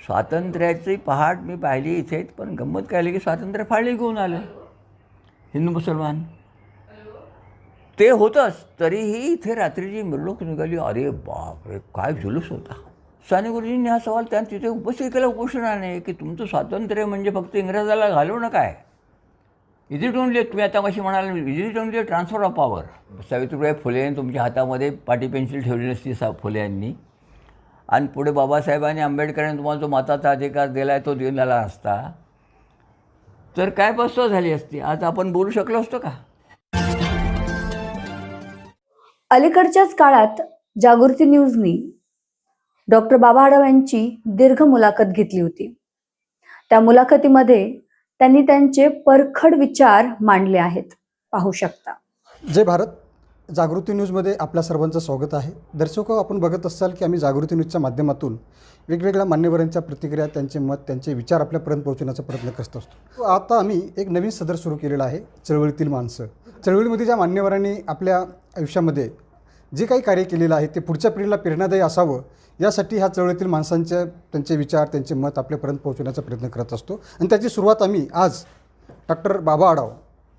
स्वातंत्र्याची पहाट मी पाहिली इथे, पण गंमत काय आली की स्वातंत्र्य फाळली घेऊन आलं हिंदू मुसलमान. ते होतंच, तरीही इथे रात्रीची मिरवणूक निघाली. अरे बापरे, काय जुलूस होता. साने गुरुजींनी हा सवाल त्यांनी तिथे उपस्थित केला उपोषणाने की तुमचं स्वातंत्र्य म्हणजे फक्त इंग्रजाला घालवणं काय? इज इट ओनली, तुम्ही आता कशी म्हणाल, is it only transfer of power. Savitribai Phule तुमच्या हातामध्ये पाटी पेन्सिल ठेवली नसती फुले यांनी, आणि पुढे बाबासाहेबांनी आंबेडकरांनी तुम्हाला जो मताचा अधिकार दिला आहे तो दिलेला असता, तर काय पस्ताव झाली असती, आज आपण बोलू शकलो असतो का? अलीकडच्याच काळात जागृती न्यूजनी डॉक्टर बाबा आढाव यांची दीर्घ मुलाखत घेतली होती. त्या मुलाखतीमध्ये त्यांनी त्यांचे परखड विचार मांडले आहेत. पाहू शकता. जय भारत. जागृती न्यूजमध्ये आपल्या सर्वांचं स्वागत आहे. दर्शको, आपण बघत असाल की आम्ही जागृती न्यूजच्या माध्यमातून वेगवेगळ्या मान्यवरांच्या प्रतिक्रिया, त्यांचे मत, त्यांचे विचार आपल्यापर्यंत पोहोचवण्याचा प्रयत्न करत असतो. आता आम्ही एक नवीन सदर सुरू केलेला आहे, चळवळीतील माणसं. चळवळीमध्ये ज्या मान्यवरांनी आपल्या आयुष्यामध्ये जे काही कार्य केलेलं आहे ते पुढच्या पिढीला प्रेरणादायी असावं, यासाठी ह्या चळवळीतील माणसांच्या त्यांचे विचार, त्यांचे मत आपल्यापर्यंत पोहोचवण्याचा प्रयत्न करत असतो. आणि त्याची सुरुवात आम्ही आज डॉक्टर बाबा आढाव,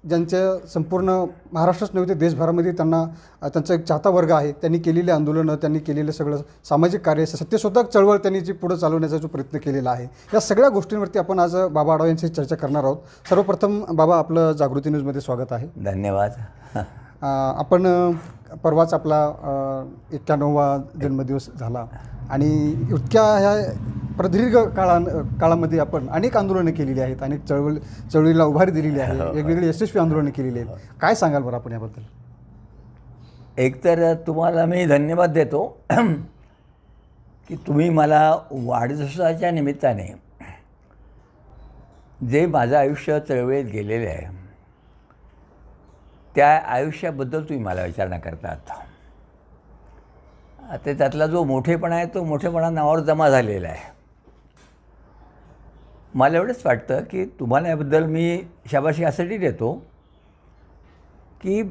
ज्यांच्या संपूर्ण महाराष्ट्रच नव्हे तर देशभरामध्ये त्यांचा एक चाहता वर्ग आहे. त्यांनी केलेले आंदोलनं, त्यांनी केलेलं सगळं सामाजिक कार्य, सत्यशोधक चळवळ त्यांनी जी पुढं चालवण्याचा जो प्रयत्न केलेला आहे, या सगळ्या गोष्टींवरती आपण आज बाबा आढाव यांची चर्चा करणार आहोत. सर्वप्रथम बाबा, आपलं जागृती न्यूजमध्ये स्वागत आहे. धन्यवाद. आपण परवाच आपला 91वा जन्मदिवस झाला आणि इतक्या ह्या प्रदीर्घ काळामध्ये आपण अनेक आंदोलनं केलेली आहेत, अनेक चळवळीला उभारी दिलेली आहे, वेगवेगळी यशस्वी आंदोलनं केलेली आहेत. काय सांगाल बरं आपण याबद्दल? एकतर तुम्हाला मी धन्यवाद देतो की तुम्ही मला वाढदिवसाच्या निमित्ताने जे माझं आयुष्य चळवळीत गेलेले आहे त्या आयुष्याबद्दल तुम्ही मला विचारणा करतात. आता त्यातला जो मोठेपणा आहे तो मोठेपणा नावावर जमा झालेला आहे. मला एवढंच वाटतं की तुम्हाला याबद्दल मी शाबासकी यासाठी देतो की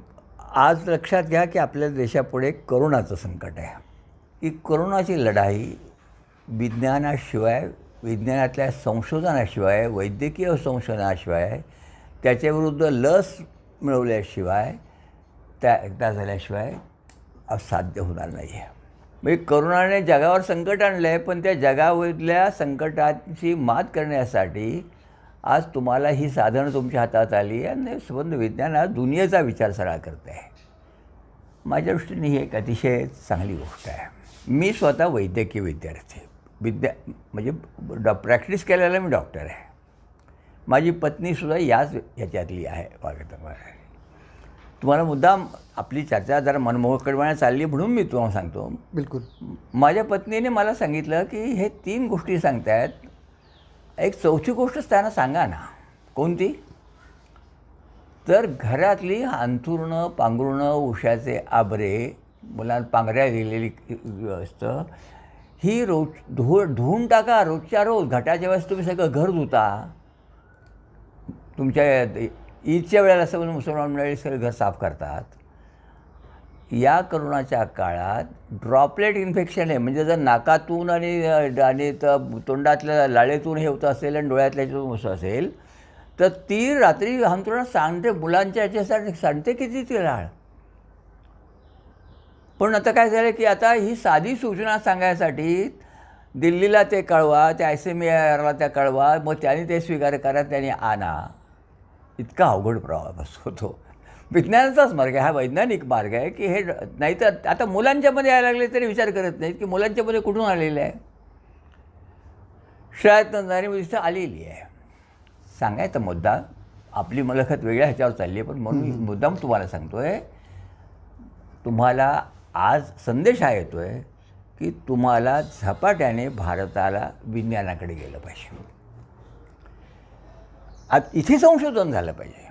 आज लक्षात घ्या की आपल्या देशापुढे करोनाचं संकट आहे. की करोनाची लढाई विज्ञानाशिवाय, विज्ञानातल्या संशोधनाशिवाय, वैद्यकीय संशोधनाशिवाय, त्याच्याविरुद्ध लस मिळवल्याशिवाय, त्या एकदा झाल्याशिवाय असाध्य होणार नाही आहे. म्हणजे करोनाने जगावर संकट आणलं आहे, पण त्या जगावरल्या संकटाची मात करण्यासाठी आज तुम्हाला ही साधनं तुमच्या हातात आली आणि संबंध विज्ञान आज दुनियेचा विचार सगळा करत आहे. माझ्या दृष्टीने ही एक अतिशय चांगली गोष्ट आहे. मी स्वतः वैद्यकीय विद्यार्थी, म्हणजे प्रॅक्टिस केलेला मी डॉक्टर आहे. माझी पत्नीसुद्धा ह्याच्यातली आहे. तुम्हाला मुद्दाम आपली चर्चा जरा मनमोकळपणे चालली म्हणून मी तुम्हाला सांगतो. बिलकुल. माझ्या पत्नीने मला सांगितलं की हे 3 गोष्टी सांगतायत, एक चौथी गोष्टच त्यांना सांगा ना. कोणती? तर घरातली अंथरुणं, पांघरुणं, उशाचे आबरे, मुलांना पांघऱ्या दिलेली असतं, ही धुवून टाका रोजच्या रोज. घटाच्या वेळेस तुम्ही सगळं घर धुता, तुमच्या ईदच्या वेळेला सगळं मुसलमान मंडळी सगळं घर साफ करतात. या करोनाच्या काळात ड्रॉपलेट इन्फेक्शन आहे, म्हणजे जर नाकातून आणि तोंडातल्या लाळेतून हे होतं असेल आणि डोळ्यातल्या ह्याच्यातून होतं असेल, तर ती रात्री अंथरुणात सांडते, मुलांच्या ह्याच्यासाठी सांडते किती ती लाळ. पण आता काय झालं की आता ही साधी सूचना सांगायसाठी दिल्लीला ते कळवा, त्या ICMR त्या कळवा, मग त्यांनी ते स्वीकार करा, त्यांनी आणा. इतका अवघड प्रवास होतो. विज्ञानाचाच मार्ग आहे हा, वैज्ञानिक मार्ग आहे की हे नाही तर आता मुलांच्यामध्ये यायला लागले तरी विचार करत नाहीत की मुलांच्यामध्ये कुठून आलेलं आहे. शाळेत नंतर आलेली आहे. सांगायचा मुद्दा, आपली मुलाखत वेगळ्या ह्याच्यावर चालली आहे, पण म्हणून मुद्दाम तुम्हाला सांगतो आहे, तुम्हाला आज संदेश हा येतो आहे की तुम्हाला झपाट्याने भारताला विज्ञानाकडे गेलं पाहिजे. आज इथे संशोधन झालं पाहिजे.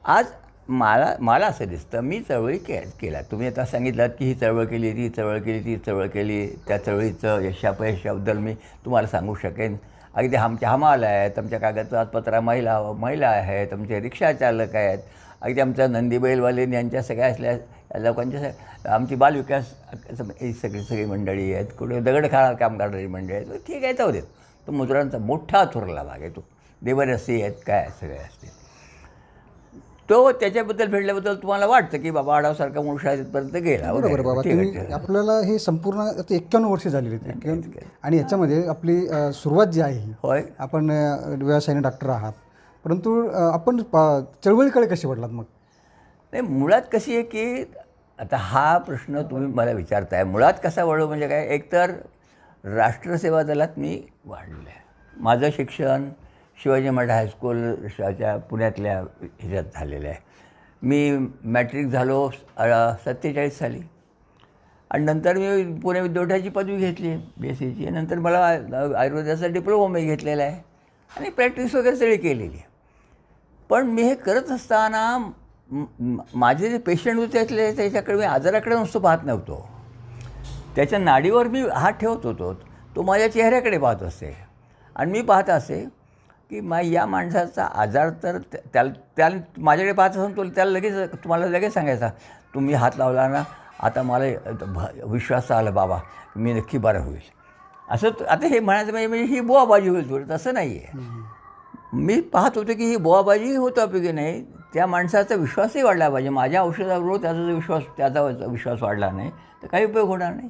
आज मला असं दिसतं, मी चळवळी केला. तुम्ही आता सांगितलं की ही चळवळ केली, ती चळवळ केली, ती चळवळ केली, त्या चळवळीचं यशापयशाबद्दल मी तुम्हाला सांगू शकेन. अगदी आमच्या हमाल आहेत, आमच्या कागदपत्रा महिला आहेत, आमचे रिक्षाचालक आहेत, अगदी आमच्या नंदीबैलवाले यांच्या सगळ्या असल्या लोकांच्या, आमची बालविकास सगळी मंडळी आहेत, कुठे दगडखाना काम करणारी मंडळी आहेत. ठीक आहे, जाऊ देत. तो मजुरांचा मोठा थोरला भाग आहे तो. देवरसी आहेत काय सगळे असते. तो त्याच्याबद्दल फेडल्याबद्दल तुम्हाला वाटतं की बाबा आढावसारखा माणूस तिथपर्यंत गेला बरोबर वगैरे. बाबा, ठीक आहे, तुम्ही ठीक आहे. आपल्याला हे संपूर्ण आता 91 वर्ष झालेली आहेत 91. आणि याच्यामध्ये आपली सुरुवात जी आहे होय. आपण व्यवसायाने डॉक्टर आहात, परंतु आपण चळवळीकडे कशी वाढलात मग? नाही, मुळात कशी आहे की आता हा प्रश्न तुम्ही मला विचारताय मुळात कसा वळू म्हणजे काय. एकतर राष्ट्रसेवा दलात मी वाढलो आहे. माझं शिक्षण शिवाजी मराठा हायस्कूलच्या पुण्यातल्या ह्याच्यात झालेलं आहे. मी मॅट्रिक झालो 47 साली आणि नंतर मी पुणे विद्यापीठाची पदवी घेतली BSc. नंतर मला आयुर्वेदाचा डिप्लोमा मी घेतलेला आहे आणि प्रॅक्टिस वगैरे सगळी केलेली आहे. पण मी हे करत असताना माझे जे पेशंट होते त्याच्याकडे मी आजाराकडे नुसतं पाहत नव्हतो. त्याच्या नाडीवर मी हात ठेवत होतो. तो माझ्या चेहऱ्याकडे पाहत असे आणि मी पाहत असे की या माणसाचा आजार तर त्याला माझ्याकडे पाहत असून तो त्याला तुम्हाला लगेच सांगायचा तुम्ही हात लावला ना आता मला विश्वास आला बाबा मी नक्की बरं होईल. असं आता हे म्हणायचं म्हणजे ही बोवाबाजी होईल थोडी. तसं नाही आहे. मी पाहत होतो की ही बोवाबाजी होतं उपयोगी नाही. त्या माणसाचा विश्वासही वाढला पाहिजे. माझ्या औषधाबरोबर त्याचा विश्वास वाढला नाही तर काही उपयोग होणार नाही.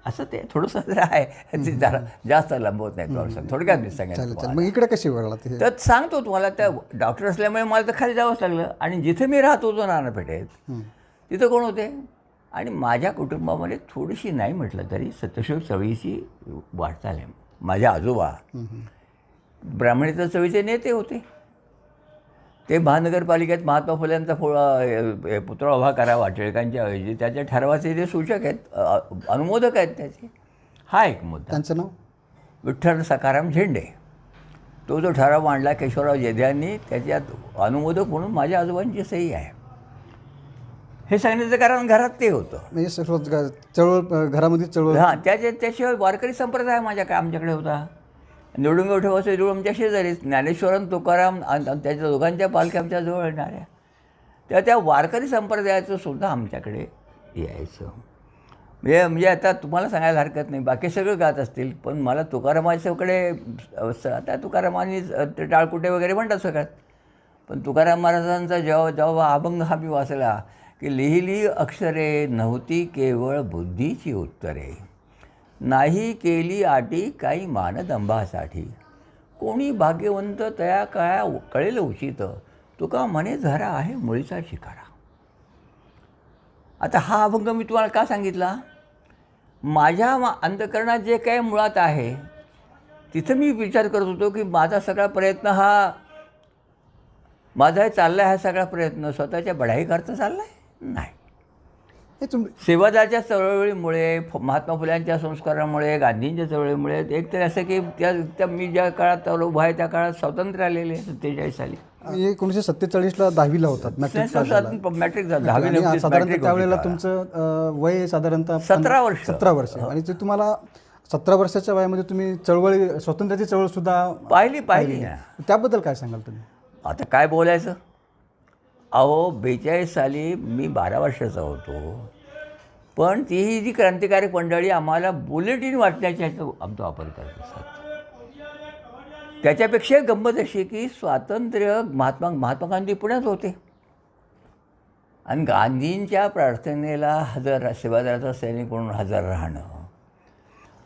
असं ते थोडंसं जरा आहे. ते जरा जास्त लांबवत नाही थोडंसं थोडक्यात मी सांगायचं. मग इकडे कशी वळला ते? तर सांगतो तुम्हाला त्या डॉक्टर असल्यामुळे मला तर खाली जावंच लागलं. आणि जिथे मी राहत होतो नानापेठेत तिथं कोण होते आणि माझ्या कुटुंबामध्ये थोडीशी नाही म्हटलं तरी सत्यशोध चळवळीची वाटचाल आहे. माझ्या आजोबा ब्राह्मणेतर चळवळीचे नेते होते. ते महानगरपालिकेत महात्मा फुल्यांचा पुतळा उभा करावा टिळकांच्या ऐवजी त्याच्या ठरावाचे जे सूचक आहेत अनुमोदक आहेत त्याचे. हा एक मुद्दा. त्यांचं नाव विठ्ठल सखाराम झेंडे. तो जो ठराव मांडला केशवराव जेधे त्याच्यात अनुमोदक म्हणून माझ्या आजोबांची सही आहे. हे सांगण्याचं कारण घरात ते होतं. म्हणजे चळवळ घरामध्ये चळवळ. हां, त्याशिवाय वारकरी संप्रदाय आमच्याकडे होता. निवडुंग ठेवायचं जवळ आमच्या शेजारीच ज्ञानेश्वरन तुकाराम आणि त्याच्या दोघांच्या पालख्या आमच्या जवळ येणाऱ्या. त्या वारकरी संप्रदायाचं सुद्धा आमच्याकडे यायचं. म्हणजे आता तुम्हाला सांगायला हरकत नाही बाकी सगळं गात असतील पण मला तुकारामाच्याकडे आता तुकारामांनी टाळकुटे वगैरे म्हणतात सगळ्यात. पण तुकाराम महाराजांचा जेव्हा अभंग हा मी वाचला की लिहिली अक्षरे नव्हती केवळ बुद्धीची उत्तरे नाही केली आटी काही मानदंबासाठी कोणी भाग्यवंत तया काळा कळेल उचित तुका म्हणे झरा आहे मुळीचा शिकारा. आता हा अभंग मी तुम्हाला का सांगितला. माझ्या अंतःकरणात जे काय मुळात आहे तिथं मी विचार करत होतो की माझा सगळा प्रयत्न माझा चालला आहे. हा सगळा प्रयत्न स्वतःच्या बढाईकरता चालला आहे नाही. सेवादाच्या चळवळीमुळे महात्मा फुल्यांच्या संस्कारामुळे गांधींच्या चळवळीमुळे एक तर असं की त्या मी ज्या काळात उभा आहे त्या काळात स्वातंत्र्य आलेले 47 साली. 1947ला 10वीला होतात मॅट्रिक झालं. साधारणतः त्यावेळेला तुमचं वय साधारणतः 17 वर्ष. 17 वर्ष. आणि ते तुम्हाला 17 वर्षाच्या वयामध्ये तुम्ही स्वातंत्र्याची चळवळ सुद्धा पाहिली. त्याबद्दल काय सांगाल तुम्ही? आता काय बोलायचं. अहो 42 साली मी 12 वर्षाचा होतो पण तीही जी क्रांतिकारक मंडळी आम्हाला बुलेटिन वाचण्याचा आमचा वापर करत असतात. त्याच्यापेक्षा गंमत अशी की स्वातंत्र्य महात्मा गांधी पुण्यात होते आणि गांधींच्या प्रार्थनेला सेवादलाचा सैनिक म्हणून हजर राहणं.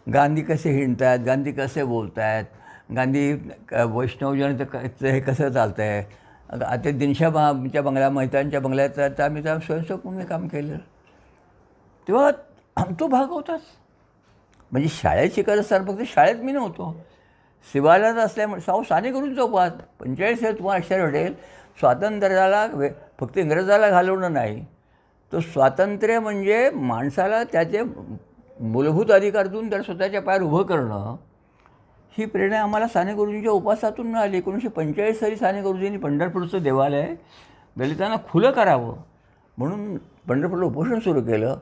गांधी कसे हिंडतात गांधी कसे बोलत आहेत गांधी वैष्णवजनाचं हे कसं चालतं आहे. आता दिनशाच्या बंगला महितांच्या बंगल्यात तर आम्ही त्या स्वयंसेवक म्हणून काम केलं तेव्हा तो भाग होताच. म्हणजे शाळेत शिकत असताना फक्त शाळेत मी नव्हतो शिवालाच असल्यामुळे साने करून चौपात 45 तुम्हाला अक्षर भेटेल. स्वातंत्र्याला फक्त इंग्रजाला घालवणं नाही तो स्वातंत्र्य म्हणजे माणसाला त्याचे मूलभूत अधिकार देऊन त्याला स्वतःच्या पायावर उभं करणं. ही प्रेरणा आम्हाला साने गुरुजींच्या उपासातून मिळाली. 1945 साली साने गुरुजींनी पंढरपूरचं देवालय दलितांना खुलं करावं म्हणून पंढरपूरला उपोषण सुरू केलं.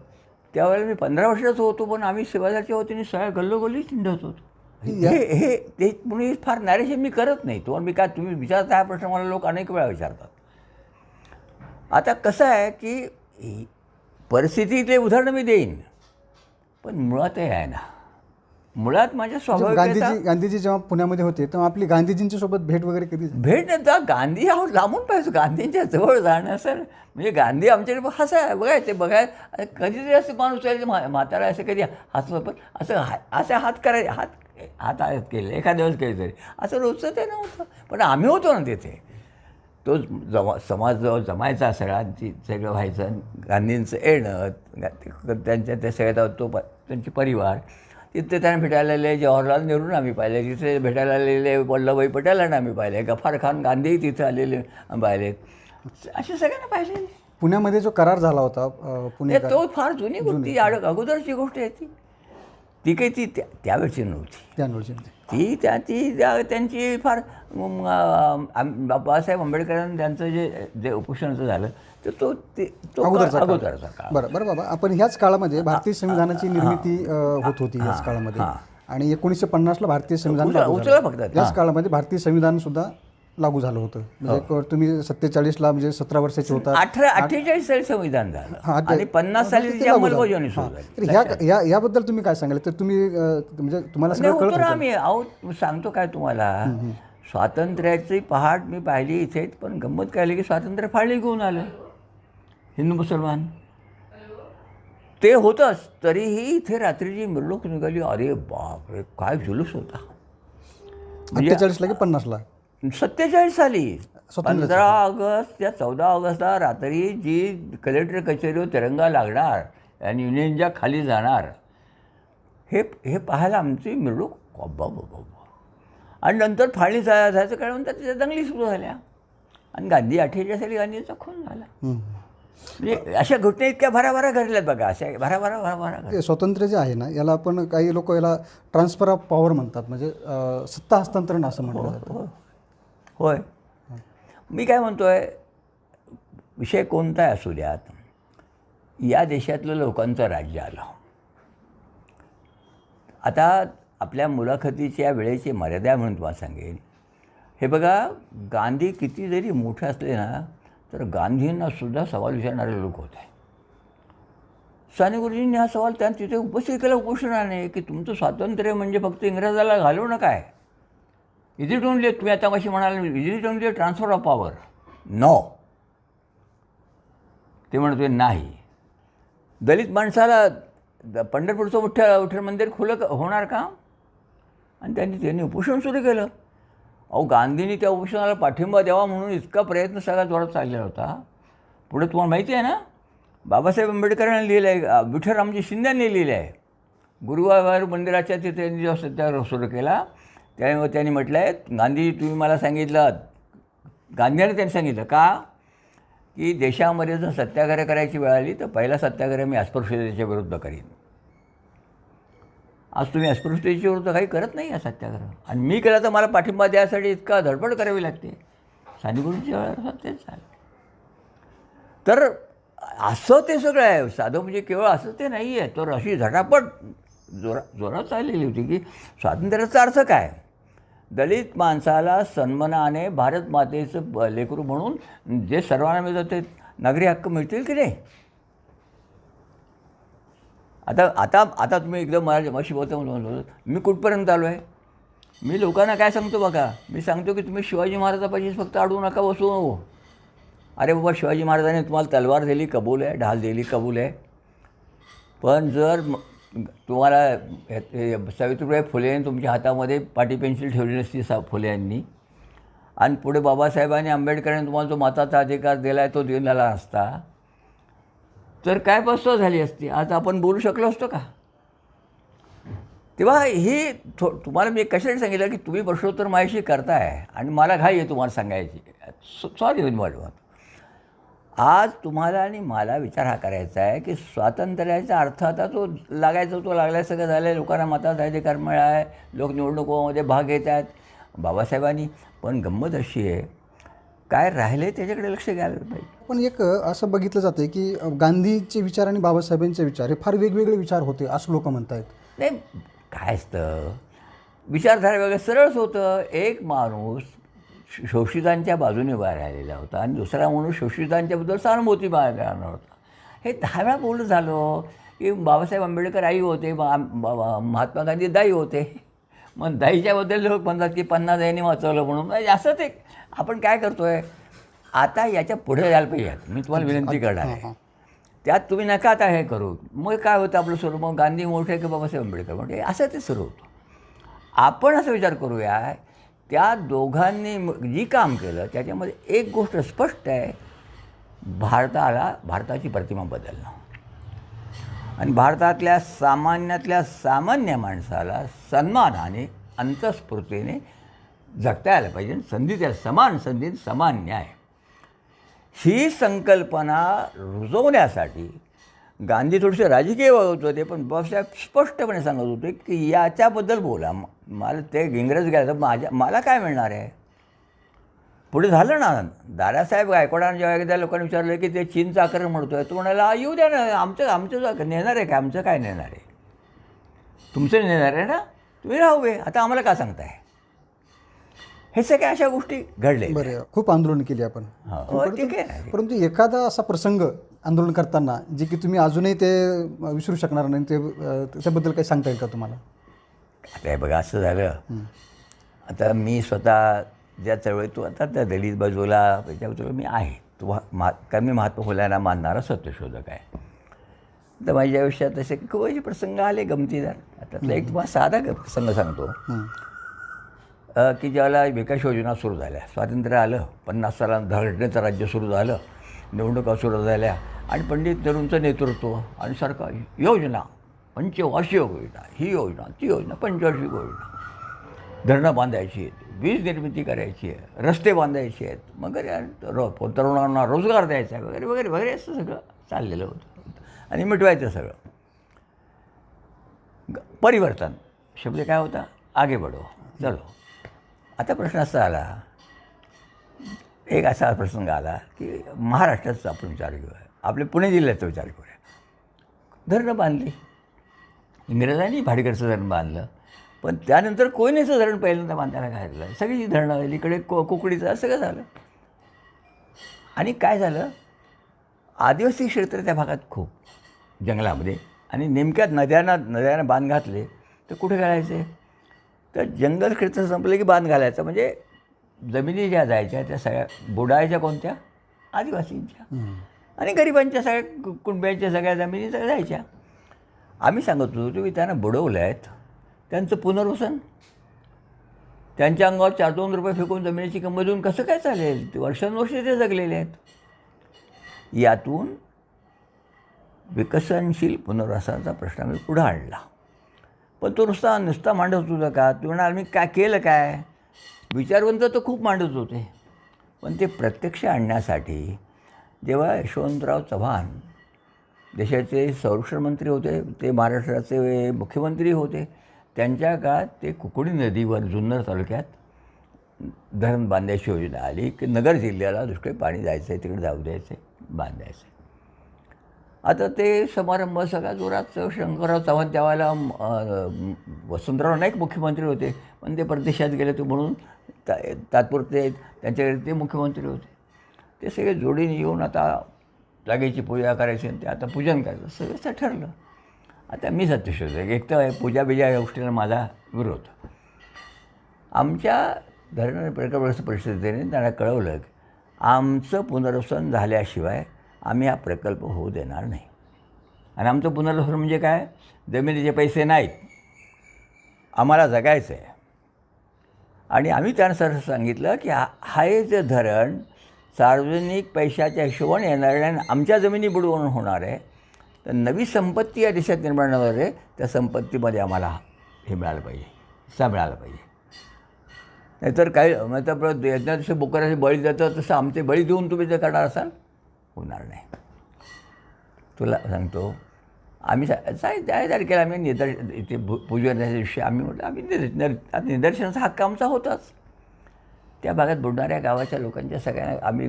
त्यावेळेला मी 15 वर्षाचा होतो पण आम्ही सेवादाच्या वतीने सगळ्या गल्लोगल्ली हिंडत होतो. हे ते म्हणून फार नॅरेशन मी करत नाही. मी काय तुम्ही विचारता हा प्रश्न मला लोक अनेक वेळा विचारतात. आता कसं आहे की परिस्थितीतले उदाहरणं मी देईन पण मुळात हे आहे ना मुळात माझ्या स्वाभाविक गांधीजी जेव्हा पुण्यामध्ये होते तेव्हा आपली गांधीजींच्या सोबत भेट वगैरे कधी झाली? भेट नव्हता. गांधी हा लांबून पाहिजे. गांधींच्या जवळ जाणं सर म्हणजे गांधी आमच्याकडे हसा बघायचे कधीतरी असं माणूस आहे म्हातारा असं कधी हसलं पण असं हात करायचे हात केले एखाद्या वेळेस केले तरी असं रोजचं ते नव्हतं. पण आम्ही होतो ना तिथे. तो समाज जवळ जमायचा सगळ्यांची सगळं व्हायचं. गांधींचं येणं त्यांच्या त्या सगळ्या त्यांचे परिवार तिथे त्यांना भेटायला आलेले जवाहरलाल नेहरूंना आम्ही पाहिले. तिथे भेटायला आलेले वल्लभभाई पटेलांना आम्ही पाहिले. गफार खान गांधीही तिथे आलेले पाहिले. असे सगळ्यांना पाहिले. पुण्यामध्ये जो करार झाला होता पुणे तो फार जुनी गोष्टी अगोदरची गोष्ट आहे ती काही ती त्यावेळची नव्हती. त्यावेळची ती त्यांची फार बाबासाहेब आंबेडकरांनी त्यांचं जे उपोषणाचं झालं तर तो अगोदरचा काळ. बरं बाबा, आपण ह्याच काळामध्ये भारतीय संविधानाची निर्मिती होत होती याच काळामध्ये आणि 1950ला भारतीय संविधान याच काळामध्ये भारतीय संविधान सुद्धा लागू झालं होतं. म्हणजे तुम्ही 47ला म्हणजे 17 वर्षाचे होता. 48 साली संविधान झालं आणि 50 साली त्याची अंमलबजावणी सुरू झाली. तर याबद्दल तुम्ही काय सांगाल? तर तुम्ही म्हणजे तुम्हाला सगळं कळत आम्ही सांगतो काय तुम्हाला. स्वातंत्र्याची पहाट मी पाहिली इथे. पण गंमत काय आली की स्वातंत्र्य फाळणी घेऊन आलं हिंदू मुसलमान. ते होतंच तरीही इथे रात्रीची मिरवणूक निघाली. अरे बापरे काय जुलूस होता. 48ला की 50ला? 47 साली 15 ऑगस्ट या 14 ऑगस्टला रात्री जी कलेक्टर कचेरीवर तिरंगा लागणार आणि युनियनच्या खाली जाणार हे पाहायला आमची मिरवणूक बाबा. आणि नंतर फाळणी जायचं काय म्हणतात त्याच्या दंगली सुरू झाल्या आणि गांधी 48 साली गांधीचा खून झाला. म्हणजे अशा घटना इतक्या भराभरा घडल्यात बघा. अशा भराभरा स्वातंत्र्य जे आहे ना याला आपण काही लोक याला ट्रान्सफर ऑफ पॉवर म्हणतात. म्हणजे सत्ता हस्तांतरण असं म्हटलं जातं. होय. मी काय म्हणतो आहे विषय कोणताही असू द्यात या देशातलं लोकांचं राज्य आलं. आता आपल्या मुलाखतीच्या वेळेची मर्यादा म्हणून तुम्हाला सांगेन. हे बघा गांधी किती जरी मोठे असले ना तर गांधींनासुद्धा सवाल विचारणारे लोक होते. साने गुरुजींनी हा सवाल त्यांना तिथे उपस्थित केला उपोषणाने की तुमचं स्वातंत्र्य म्हणजे फक्त इंग्रजाला घालवणं काय? इज इट ओनली तुम्ही आता कशी म्हणाल is it only transfer of power? No. ते म्हणतोय नाही. दलित माणसाला पंढरपूरचं विठ्ठल मंदिर खुलं होणार का? आणि त्यांनी उपोषण सुरू केलं. गांधींनी त्या उपोषणाला पाठिंबा द्यावा म्हणून इतका प्रयत्न सगळ्या जोरात चाललेला होता. पुढे तुम्हाला माहिती आहे ना बाबासाहेब आंबेडकरांनी लिहिलं आहे. विठ्ठलरामजी शिंदेंनी लिहिलं आहे. गुरुवार मंदिराच्या तिथे त्यांनी जेव्हा सत्याग्रह सुरू केला त्यामुळे त्यांनी म्हटलं आहे गांधी तुम्ही मला सांगितलं गांधींनी त्यांनी सांगितलं का की देशामध्ये जर सत्याग्रह करायची वेळ आली तर पहिला सत्याग्रह मी अस्पृश्यतेच्या विरुद्ध करीन. आज तुम्ही अस्पृश्यतेच्या विरुद्ध काही करत नाही या सत्याग्रह आणि मी केला तर मला पाठिंबा द्यायसाठी इतका धडपड करावी लागते. साने गुरुजींच्या वेळेला तेच झालं. तर असं ते सगळं आहे. साधं म्हणजे केवळ असं ते नाही आहे. तर अशी झटापट जोरात चाललेली होती की स्वातंत्र्याचा अर्थ काय? दलित माणसाला सन्मानाने भारत मातेचं लेकरू म्हणून जे सर्वांना मिळतं ते नागरी हक्क मिळतील की नाही? आता तुम्ही एकदम माझी बोलता म्हणून मी कुठपर्यंत आलो आहे? मी लोकांना काय सांगतो बघा. मी सांगतो की तुम्ही शिवाजी महाराजापाशी फक्त अडवू नका बसू नको. अरे बाबा शिवाजी महाराजांनी तुम्हाला तलवार दिली कबूल आहे, ढाल दिली कबूल आहे. पण जर तुम्हाला सावित्रीबाई फुलेंनी तुमच्या हातामध्ये पाटी पेन्सिल ठेवली नसती फुले यांनी आणि पुढे बाबासाहेबांनी आंबेडकरांनी तुम्हाला जो मताचा अधिकार दिला आहे तो दिलेला नसता तर काय पस्ताव झाली असती? आज आपण बोलू शकलो असतो का? तेव्हा ही तुम्हाला मी कशासाठी सांगितलं की तुम्ही परषोत्तर माझ्याशी करताय आणि मला घाई आहे तुम्हाला सांगायची. सॉरी मला आज तुम्हाला आणि मला विचार हा करायचा आहे की स्वातंत्र्याचा अर्थ आता तो लागायचा तो लागला सगळं झालं आहे. लोकांना मताचा अधिकार मिळाला आहे. लोक निवडणुकीमध्ये भाग घेत आहेत बाबासाहेबांनी. पण गंमत अशी आहे काय राहिले त्याच्याकडे लक्ष द्यायला पाहिजे. पण एक असं बघितलं जातं की गांधीचे विचार आणि बाबासाहेबांचे विचार हे फार वेगवेगळे विचार होते असं लोक म्हणत आहेत. नाही काय असतं विचारधारा वेगळं सरळच होतं. एक माणूस शोषितांच्या बाजूने बाहेर आलेला होता आणि दुसरा माणूस शोषितांच्याबद्दल सहानुभूती बाहेर आला होता. हे 10 वेळा बोलणं झालं की बाबासाहेब आंबेडकर आई होते, महात्मा गांधी दाई होते. मग दाईच्याबद्दल लोक म्हणतात की 50 दाईंनी वाचवलं म्हणून. म्हणजे असं ते आपण काय करतो आहे, आता याच्या पुढे जायला पाहिजे. मी तुम्हाला विनंती करणार आहे, त्यात तुम्ही नका आता हे करू. मग काय होतं आपलं सुरू, मग गांधी मोठे की बाबासाहेब आंबेडकर मोठे, असं ते सुरू होतं. आपण असं विचार करूया, त्या दोघांनी जी काम केलं त्याच्यामध्ये एक गोष्ट स्पष्ट आहे, भारताची प्रतिमा बदलणं आणि भारतातल्या सामान्यातल्या सामान्य माणसाला सन्मानाने अंतस्फूर्तीने जगता यायला पाहिजे. संधी त्याला समान संधी, समान न्याय, ही संकल्पना रुजवण्यासाठी गांधी थोडेसे राजकीय वागत होते, पण बाबासाहेब स्पष्टपणे सांगत होते की याच्याबद्दल बोला. मला ते इंग्रज गेलं तर मला काय मिळणार आहे. पुढे झालं ना, दादासाहेब गायकवाडांना जेव्हा एकदा लोकांनी विचारलं की ते चीनचं आक्रमण म्हणतो आहे, तो म्हणाला येऊ द्या ना, आमचं नेणार आहे काय, आमचं काय नेणार आहे, तुमचं नेणार आहे ना, तुम्ही राहू बे, आता आम्हाला का सांगताय. हे सगळ्या अशा गोष्टी घडले. बरं, खूप आंदोलन केली आपण. ठीक आहे. परंतु एखादा असा प्रसंग आंदोलन करताना जे की तुम्ही अजूनही ते विसरू शकणार नाही, त्याबद्दल काही सांगता येईल का तुम्हाला? आता हे बघा, असं झालं, आता मी स्वतः ज्या चळवळीत आता त्या दलित बाजूला त्याच्याबद्दल मी आहे, कारण मी महात्मा फुलेंना मानणारा सत्यशोधक आहे. तर माझ्या आयुष्यात तसे खूप असे प्रसंग आले गमतीदार. त्यातला एक तुम्हाला साधा प्रसंग सांगतो की ज्यावेळेला विकास योजना सुरू झाल्या, स्वातंत्र्य आलं, 50 सालांत घटनेचं राज्य सुरू झालं, निवडणुका सुरू झाल्या आणि पंडित नेहरूंचं नेतृत्व आणि सरकार योजना, पंचवार्षिक योजना, ही योजना ती योजना, पंचवार्षिक योजना, धरणं बांधायची आहेत, वीज निर्मिती करायची आहे, रस्ते बांधायचे आहेत, मग तरुणांना रोजगार द्यायचा आहे वगैरे वगैरे वगैरे, असं सगळं चाललेलं होतं आणि मिटवायचं सगळं. परिवर्तन शब्द काय होता, आगे बढो, चलो. आता प्रश्न असा आला, एक असा प्रसंग आला की महाराष्ट्राचा आपण विचार घेऊया, आपल्या पुणे जिल्ह्याचा विचार करूया. धरणं बांधली, इंग्रजांनी भाडेकरचं धरण बांधलं, पण त्यानंतर कोयनेचं धरण पहिल्यांदा बांधायला घातलं. सगळी धरणं इकडे कोकणीचं सगळं झालं. आणि काय झालं, आदिवासी क्षेत्र त्या भागात खूप जंगलामध्ये, आणि नेमक्यात नद्यांना बांध घातले तर कुठे घालायचे, तर जंगल क्षेत्र संपलं की बांध घालायचं. म्हणजे जमिनी ज्या जायच्या त्या सगळ्या बुडायच्या कोणत्या, आदिवासींच्या आणि गरिबांच्या सगळ्या कुटुंबियांच्या सगळ्या जमिनी सगळ्या जायच्या. आम्ही सांगत होतो तुम्ही त्यांना बुडवलं आहेत, त्यांचं पुनर्वसन, त्यांच्या अंगावर 4-2 रुपये फेकून जमिनीची किंमत देऊन कसं काय चालेल, ते वर्षानुवर्षे ते जगलेले आहेत. यातून विकसनशील पुनर्वसनाचा प्रश्न आम्ही पुढं आणला. पण तो नुसता मांडत होता का, तुम्ही म्हणाल मी काय केलं काय, विचारवंत तर खूप मांडत होते, पण ते प्रत्यक्ष आणण्यासाठी जेव्हा यशवंतराव चव्हाण देशाचे संरक्षण मंत्री होते, ते महाराष्ट्राचे मुख्यमंत्री होते, त्यांच्या काळात ते कुकुडी नदीवर जुन्नर तालुक्यात धरण बांधायची योजना आली की नगर जिल्ह्याला दुष्काळी पाणी जायचं आहे, तिकडे जाऊ द्यायचं आहे, बांधायचं. आता ते समारंभ सगळ्या जोरात, शंकरराव चव्हाण त्यावेळेला वसंतराव नाईक मुख्यमंत्री होते, पण ते परदेशात गेले होते म्हणून तात्पुरते त्यांच्याकडे ते मुख्यमंत्री होते. ते सगळे जोडीने येऊन आता जागेची पूजा करायची आणि ते आता पूजन करायचं सगळं ठरलं. आता मी सत्यशोधक, एक तर पूजा बिजा या गोष्टीला माझा विरोध. आमच्या धरण प्रकल्प परिषदेने त्यांना कळवलं की आमचं पुनर्वसन झाल्याशिवाय आम्ही हा प्रकल्प होऊ देणार नाही. आणि आमचं पुनर्वसन म्हणजे काय, जमिनीचे पैसे नाहीत, आम्हाला जगायचं आहे. आणि आम्ही त्यानुसार सांगितलं की हे जे धरण सार्वजनिक पैशाच्या हिशोबाने येणार नाही, आमच्या जमिनी बुडवून होणार आहे, तर नवी संपत्ती या देशात निर्माण होणार आहे, त्या संपत्तीमध्ये आम्हाला हे मिळालं पाहिजे, हिस्सा मिळाला पाहिजे. नाहीतर काही मतलब यज्ञा जसं बोकराचे बळी जातं तसं आमचे बळी देऊन तुम्ही जर करणार असाल, होणार नाही. तुला सांगतो, आम्ही त्या तारखेला आम्ही इथे पूजनाच्या दिवशी आम्ही म्हटलं आम्ही निदर्शनाचा हक्क आमचा होताच. त्या भागात बुडणाऱ्या गावाच्या लोकांच्या सगळ्यांना आम्ही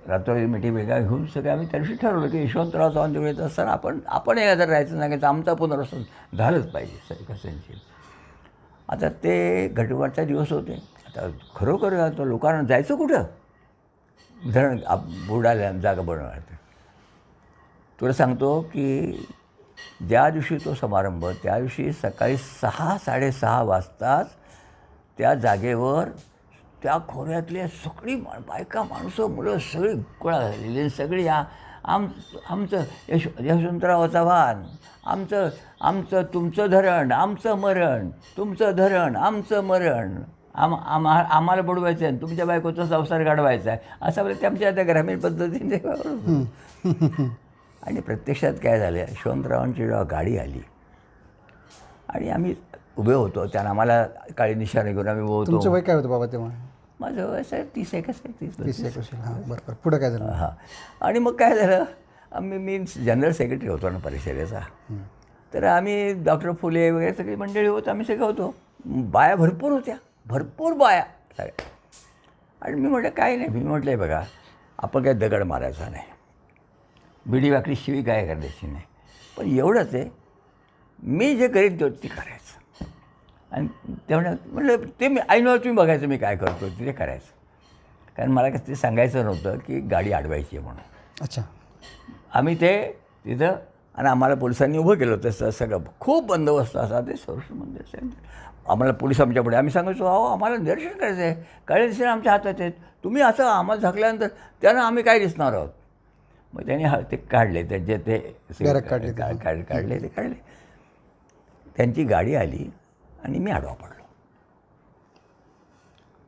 रात्री मिठी वेगळा घेऊन सगळं आम्ही त्या दिवशी ठरवलं की यशवंतराव चव्हाण देऊळ येत असताना आपण एखादं राहायचं सांगायचं, आमचा पुनर्वसन झालंच पाहिजे विकसनशील. आता ते घटवाचा दिवस होते. आता खरोखर आता लोकांना जायचं कुठं, धरण बुडायला जागा बनवणार. तुला सांगतो की ज्या दिवशी तो समारंभ, त्या दिवशी सकाळी 6-6:30 वाजताच त्या जागेवर त्या खोऱ्यातले सगळी बायका माणसं मुलं सगळी गोळा झालेली, सगळी आमचं यशवंतराव चव्हाण, आमचं तुमचं धरण, आमचं मरण, तुमचं धरण, आमचं मरण, आम्हाला बुडवायचं आहे, तुमच्या बायकोचा संसार घडवायचा आहे, असं आपलं त्यांच्या त्या ग्रामीण पद्धतीने. आणि प्रत्यक्षात काय झालं, यशवंतरावांची जेव्हा गाडी आली आणि आम्ही उभे होतो, त्यांना आम्हाला काळी निशाणी घेऊन आम्ही उभं तुमचं होतो. वय काय होतं बाबा तेव्हा? माझं वय साहेब 30 वर्ष. हां, बरं. पुढं काय झालं? हां. आणि मग काय झालं, मी जनरल सेक्रेटरी होतो ना परिषदेचा. तर आम्ही डॉक्टर फुले वगैरे सगळी मंडळी होतो, आम्ही सगळं होतो. बाया भरपूर होत्या, भरपूर बाया सगळ्या. आणि मी म्हटलं काय नाही, मी म्हटलं बघा आपण काय दगड मारायचा नाही, बिडी वाकडी शिवी काय करायची नाही, पण एवढंच आहे मी जे करीन ते करायचं. आणि तेवढं म्हटलं ते मी ऐनवर तुम्ही बघायचं मी काय करतो ते करायचं. कारण मला कसं ते सांगायचं नव्हतं की गाडी अडवायची आहे म्हणून. अच्छा. आम्ही ते तिथं आणि आम्हाला पोलिसांनी उभं केलं होतं सगळं, खूप बंदोबस्त असा ते संरक्षण मंदिर. आम्हाला पोलीस आमच्या पुढे, आम्ही सांगायचो अहो आम्हाला निरीक्षण करायचं आहे, काळे दिसेल आमच्या हातात आहेत, तुम्ही असं आम्हाला झाकल्यानंतर त्यांना आम्ही काय दिसणार आहोत. मग त्यांनी ते काढले, त्यांचे ते काढले. त्यांची गाडी आली आणि मी आडवा पडलो.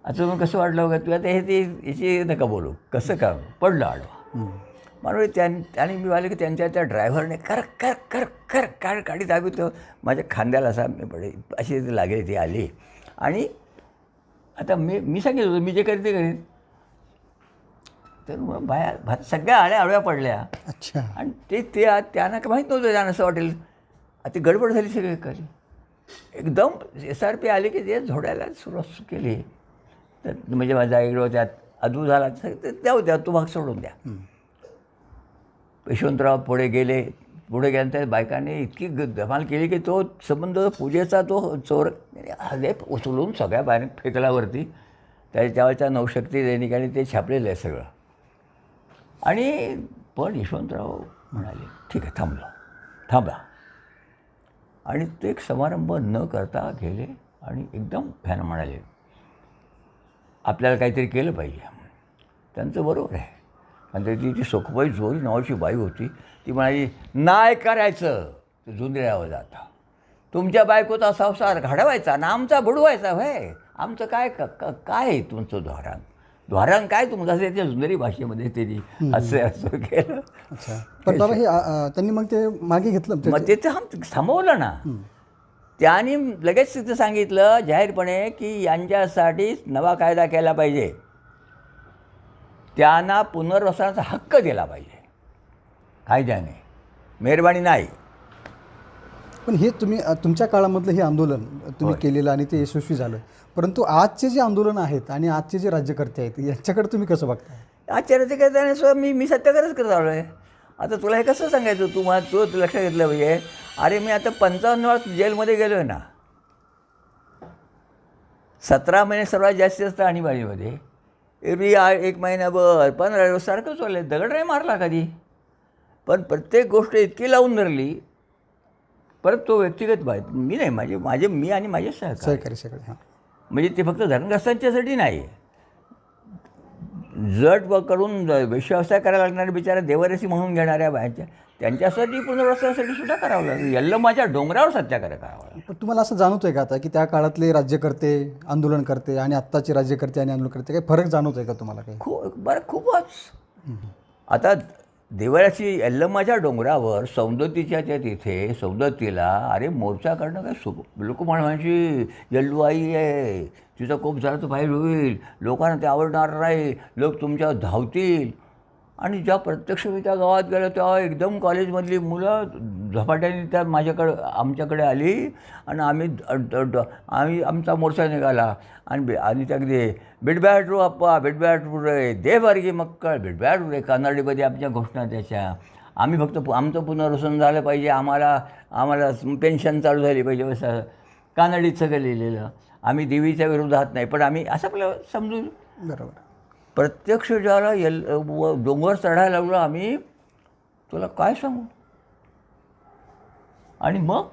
आता मग कसं वाटलं बघा तू, आता याची नका बोलू, कसं का पडलं आडवा. म्हणून त्याने मी वाले की त्यांच्या त्या ड्रायव्हरने कर गाडी दाबी, तो माझ्या खांद्याला असा मी पडे अशी लागेल ती आली. आणि आता मी सांगितलं होतं मी जे करीन ते करीन. तर मग बाया सगळ्या आडव्या पडल्या. अच्छा. आणि त्यांना माहीत नव्हतं, त्यांना असं वाटेल. आता गडबड झाली सगळी कधी एकदम SRP आली की ते झोडायला सुरुवात केली. तर म्हणजे माझा इकडं त्यात अधू झाला द्या तो भाग सोडून द्या. यशवंतराव पुढे गेल्यानंतर बायकांनी इतकी धमाल केली की तो संबंध पूजेचा तो चोर हदे उचलून सगळ्या बाहेर फेकलावरती. त्याच्यावरच्या नवशक्ती दैनिकाने ते छापलेलं आहे सगळं. आणि पण यशवंतराव म्हणाले ठीक आहे थांबा. आणि ते एक समारंभ न करता गेले आणि एकदम ह्यानं म्हणाले आपल्याला काहीतरी केलं पाहिजे. त्यांचं बरोबर आहे. आणि त्याची ती सोखबाई जोरी नावाची बाई होती, ती म्हणाली नाही करायचं, जुंधळ्यावर जाता तुमच्या बायकोचा संसार घडवायचा ना आमचा बुडवायचा. होय आमचं काय आहे तुमचं धोरण काय तुमचं असं त्या जुंधळी भाषेमध्ये त्यांनी असं केलं. अच्छा. पण बाबा हे त्यांनी मग ते मागे घेतलं, मग ते थांबवलं ना. त्यांनी लगेच तिथं सांगितलं जाहीरपणे की यांच्यासाठी नवा कायदा केला पाहिजे, त्यांना पुनर्वसनाचा हक्क दिला पाहिजे कायद्याने, मेहरबानी नाही. पण हे तुम्ही तुमच्या काळामधलं हे आंदोलन तुम्ही केलेलं आणि ते यशस्वी झालं. परंतु आजचे जे आंदोलन आहेत आणि आजचे जे राज्यकर्ते आहेत यांच्याकडे तुम्ही कसं बघताय? आश्चर्याचं काय त्याने मी सत्याग्रहच करत आलो आहे. आता तुला हे कसं सांगायचं, तू लक्षात घेतलं पाहिजे. अरे मी आता 55 वर्ष जेलमध्ये गेलो आहे ना. 17 महिने सर्वात जास्तीत जास्त आणीबाणीमध्ये. एरवी 1 महिनाभर 15 दिवस सारखं चाललं, दगड नाही मारला कधी. पण प्रत्येक गोष्ट इतकी लावून धरली. परत तो व्यक्तिगत मी नाही, मी आणि माझे सहकारी सगळे. हां, म्हणजे ते फक्त धरणग्रस्तांच्यासाठी नाही, जट करून व्यवसाय करायला लागणाऱ्या बिचाऱ्या देवरसी म्हणून घेणाऱ्या बायांच्या त्यांच्यासाठी पुनर्वसनासाठी सुद्धा करावं लागलं. यल्लमाच्या डोंगरावर सत्याग्रह करावा लागला. पण तुम्हाला असं जाणवतं आहे का आता की त्या काळातले राज्यकर्ते आंदोलनकर्ते आणि आत्ताचे राज्यकर्ते आणि आंदोलनकर्ते काही फरक जाणवतो आहे का तुम्हाला? काही खूपच. आता देवळाची यल्लमाच्या डोंगरावर सौंदतीच्या तिथे सौंदतीला अरे मोर्चा करणं काय लोक म्हणायची यल्लूआई आहे, तिचा कोप झाला तर बाहेर होईल, लोकांना ते आवडणार नाही, लोक तुमच्यावर धावतील. आणि ज्या प्रत्यक्ष मी त्या गावात गेलो तेव्हा एकदम कॉलेजमधली मुलं झपाट्याने त्या आमच्याकडे आली आणि आम्ही आमचा मोर्चा निघाला आणि त्याकडे बिडबॅटरू अप्पा बिडबॅटरू रे देवारगी मक्कळ बिडबॅटरू रे कानडीमध्ये आमच्या घोषणा त्याच्या. आम्ही फक्त आमचं पुनर्वसन झालं पाहिजे, आम्हाला पेन्शन चालू झाली पाहिजे असं कानडीत सगळं लिहिलेलं. आम्ही देवीच्या विरोधात नाही, पण आम्ही असं आपलं समजून बरोबर. प्रत्यक्ष ज्याला डोंगर चढायला लागलो आम्ही, तुला काय सांगू, आणि मग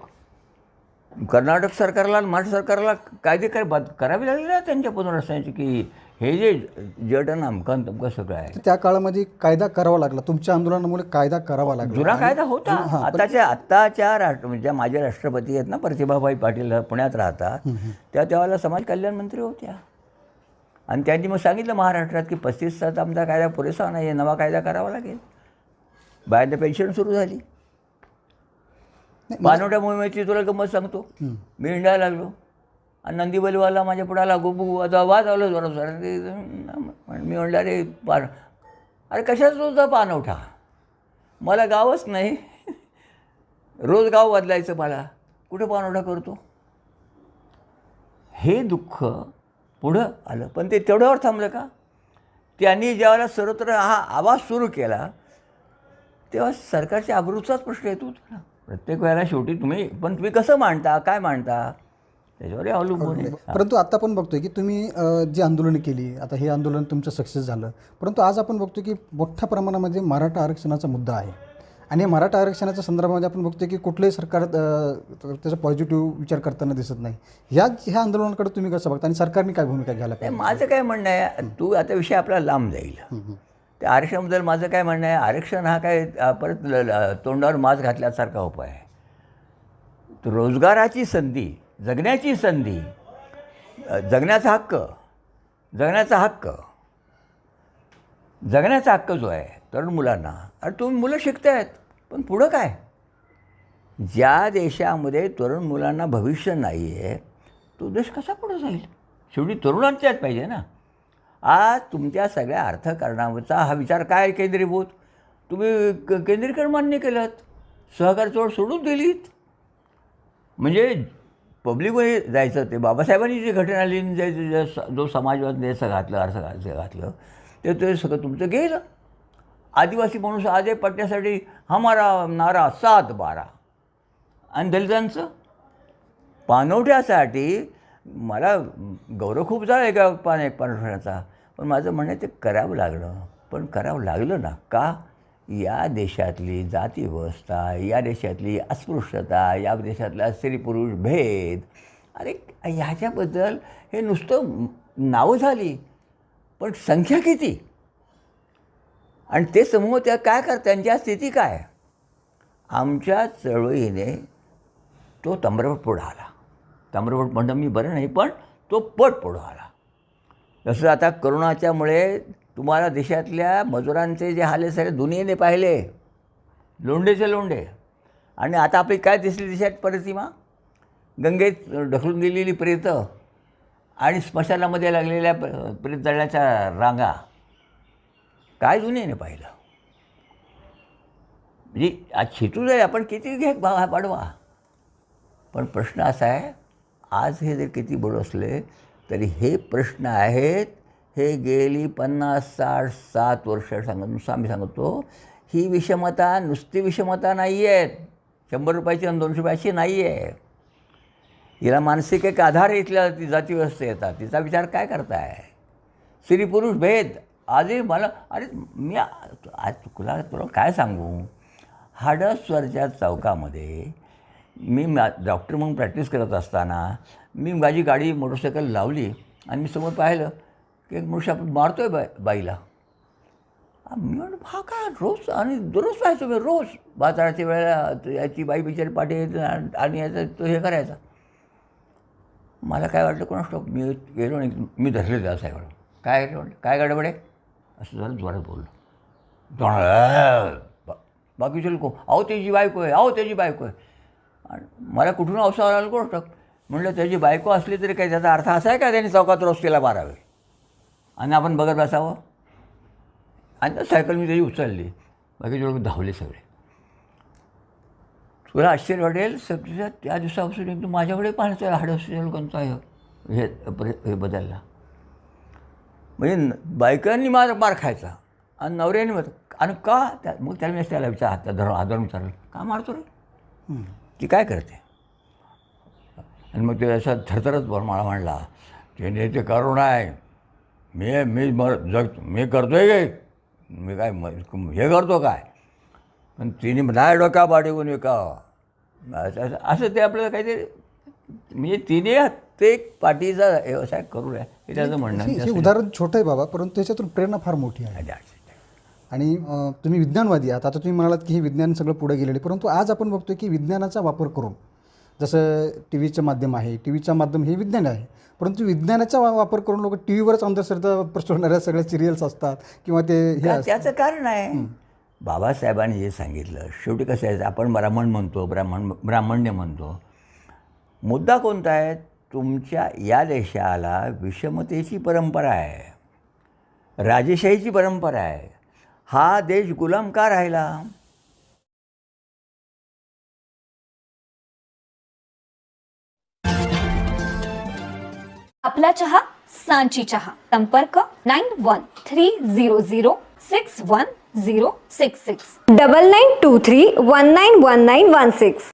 कर्नाटक सरकारला आणि महाराष्ट्र सरकारला कायदे करावे लागले ना त्यांच्या पुनर्वसनाची, की हे जे जटन अमकन तमकं सगळं आहे. त्या काळामध्ये कायदा करावा लागला, तुमच्या आंदोलनामुळे कायदा करावा लागला. जुना कायदा होता. आत्ताच्या ज्या माझ्या राष्ट्रपती आहेत ना, प्रतिभाबाई पाटील, पुण्यात राहतात, त्यावेळेला समाज कल्याण मंत्री होत्या. आणि त्यांनी मग सांगितलं महाराष्ट्रात की 35चा आमचा कायदा पुरेसा नाही आहे, नवा कायदा करावा लागेल. बायांना पेन्शन सुरू झाली. पानवट्या मोहिमेची तुला गंमत सांगतो. मी हिंडायला लागलो आणि नंदी बैलवाला माझ्या पुढाला गुबू वाजवलं जोरात. मी म्हणलं अरे कशाच तुझा पानवठा, मला गावच नाही, रोज गाव बदलायचं, मला कुठे पानवठा करतो. हे दुःख पुढं आलं. पण ते तेवढ्यावर थांबलं का? त्यांनी ज्यावेळेला सर्वत्र हा आवाज सुरू केला तेव्हा सरकारच्या अब्रूचाच प्रश्न येतो ना प्रत्येक वेळेला. शेवटी तुम्ही कसं मांडता, काय मांडता, त्याच्यावर अवलंबून आहे. परंतु आता आपण बघतोय की तुम्ही जी आंदोलनं केली, आता हे आंदोलन तुमचं सक्सेस झालं, परंतु आज आपण बघतो की मोठ्या प्रमाणामध्ये मराठा आरक्षणाचा मुद्दा आहे. आणि या मराठा आरक्षणाच्या संदर्भामध्ये आपण बघतोय की कुठलंही सरकार त्याचा पॉझिटिव्ह विचार करताना दिसत नाही. ह्या आंदोलनाकडे तुम्ही कसं बघता आणि सरकारने काय भूमिका घ्यायला पाहिजे? माझं काय म्हणणं आहे, तू आता विषय आपला लांब जाईल. त्या आरक्षणाबद्दल माझं काय म्हणणं आहे, आरक्षण हा काय परत तोंडावर मास्क घातल्यासारखा उपाय आहे. रोजगाराची संधी, जगण्याची संधी, जगण्याचा हक्क जो आहे तरुण मुलांना. अरे तुम्ही मुलं शिकतायत, पण पुढं काय? ज्या देशामध्ये तरुण मुलांना भविष्य नाही आहे तो देश कसा पुढं जाईल? शेवटी तरुणांच्याच पाहिजे ना. आज तुमच्या सगळ्या अर्थकारणाचा हा विचार काय केंद्रीभूत, तुम्ही केंद्रीकरण मान्य केलं, सहकार चोळ सोडून दिलीत. म्हणजे पब्लिकमध्ये जायचं, ते बाबासाहेबांनी जी घटना लिहिली, जो समाजवाद द्यायचं घातलं, अर्थ घातलं, ते सगळं तुमचं गेलं. आदिवासी माणूस आज पटण्यासाठी हमारा नारा 7-12. आणि दलितांचं पानवठ्यासाठी मला गौरव खूप झाला एक पानवठ्याचा, पण माझं म्हणणं ते करावं लागलं. पण करावं लागलं ना का? या देशातली जातीव्यवस्था, या देशातली अस्पृश्यता, या देशातला स्त्री पुरुष भेद, अरे ह्याच्याबद्दल हे नुसतं नावं झाली, पण संख्या किती? आणि ते समूह त्या काय करतात, त्यांच्या स्थिती काय? आमच्या चळवळीने तो तंबरपट पुढं आला. तंबरपट म्हणणं मी बरं नाही, पण तो पट पुढं आला. जसं आता करोनाच्यामुळे तुम्हाला देशातल्या मजुरांचे जे हाल सगळे दुनियेने पाहिले, लोंढेचे लोंढे. आणि आता आपली काय दिसली देशात प्रतिमा? गंगेत ढकलून दिलेली प्रेतं आणि स्मशानामध्ये लागलेल्या प्रेत जळण्याच्या रांगा, काय दुनियेने पाहिलं? म्हणजे आज छिटू जाईल, आपण किती घे वाढवा. पण प्रश्न असा आहे, आज हे जर किती बोल असले तरी हे प्रश्न आहेत, हे गेली 50-60-7 वर्ष आम्ही सांगतो. ही विषमता नुसती विषमता नाही आहेत, 100 रुपयाची आणि 200 रुपयाची नाही आहे. हिला मानसिक एक आधार इथल्या जाती व्यवस्था येतात. तिचा विचार काय करताय? स्त्री पुरुष भेद आजही मला, अरे मी आज तुला काय सांगू, हाडसवरच्या चौकामध्ये मी डॉक्टर म्हणून प्रॅक्टिस करत असताना मी माझी गाडी मोटरसायकल लावली आणि मी समोर पाहिलं की एक मनुष्य आपण मारतो आहे बाईला. मी म्हणतो हा काय रोज, आणि दररोज पाहायचो मी, रोज बाजाराच्या वेळेला याची बाई बिचारी पाठी आणि याचा तो हे करायचा. मला काय वाटलं कोणास ठाऊक, मी गेलो आणि मी धरले त्या साहेबांना. काय म्हटलं, काय गडबड आहे असं झालं, जोरात बोललो. बाकीचे लोक अहो त्याची बायको आहे, अहो त्याची बायको आहे. आणि मला कुठून अवसर आला कोणास ठाऊक. म्हटलं त्याची बायको असली तरी काय त्याचा अर्थ असा आहे का त्यांनी चौकात रोज तिला मारावे आणि आपण बघत बसावं? आणि सायकल मी त्याची उचलली, बाकीचे लोक धावले सगळे. तुला आश्चर्य वाटेल, सगळ्या त्या दिवसापासून एकदम माझ्याकडे पाहण्याचं हाडसच्या लोकांचा हे बदलला. म्हणजे बायकांनी मार खायचा आणि नवऱ्याने आणि का मग त्याला मी त्याला हाताधरून विचारलं, का मारतो रे, ती काय करते? आणि मग ते असं थरथरच मला म्हणला, ते करुण आहे, मी करतोय काय, मी काय हे करतो काय? पण तिने नाही डोका पाठवून का असं ते आपल्याला काहीतरी म्हणजे तिने ते पाठीचा व्यवसाय करू नये हे त्याचं म्हणणं आहे. हे उदाहरण छोटं आहे बाबा, परंतु त्याच्यातून प्रेरणा फार मोठी आहे. आणि तुम्ही विज्ञानवादी आहात. आता तुम्ही म्हणालात की हे विज्ञान सगळं पुढे गेलेले, परंतु आज आपण बघतोय की विज्ञानाचा वापर करून, जसं टी व्हीचं माध्यम आहे, टी व्हीचं माध्यम हे विज्ञान आहे, परंतु विज्ञानाचा वापर करून लोक टी व्हीवरच अंधश्रद्धा पसरवणाऱ्या सगळ्या सिरियल्स असतात किंवा ते हे असतात. त्याचं कारण आहे बाबासाहेबांनी जे सांगितलं. शेवटी कसं आहे, आपण ब्राह्मण म्हणतो, ब्राह्मण्य म्हणतो. मुद्दा कोणता आहे? तुमच्या या देशाला विषमतेची परंपरा आहे, राजेशाहीची परंपरा आहे. हा देश गुलाम का राहिला? आपला चहा सांची चहा. संपर्क 9130061066 9923191916.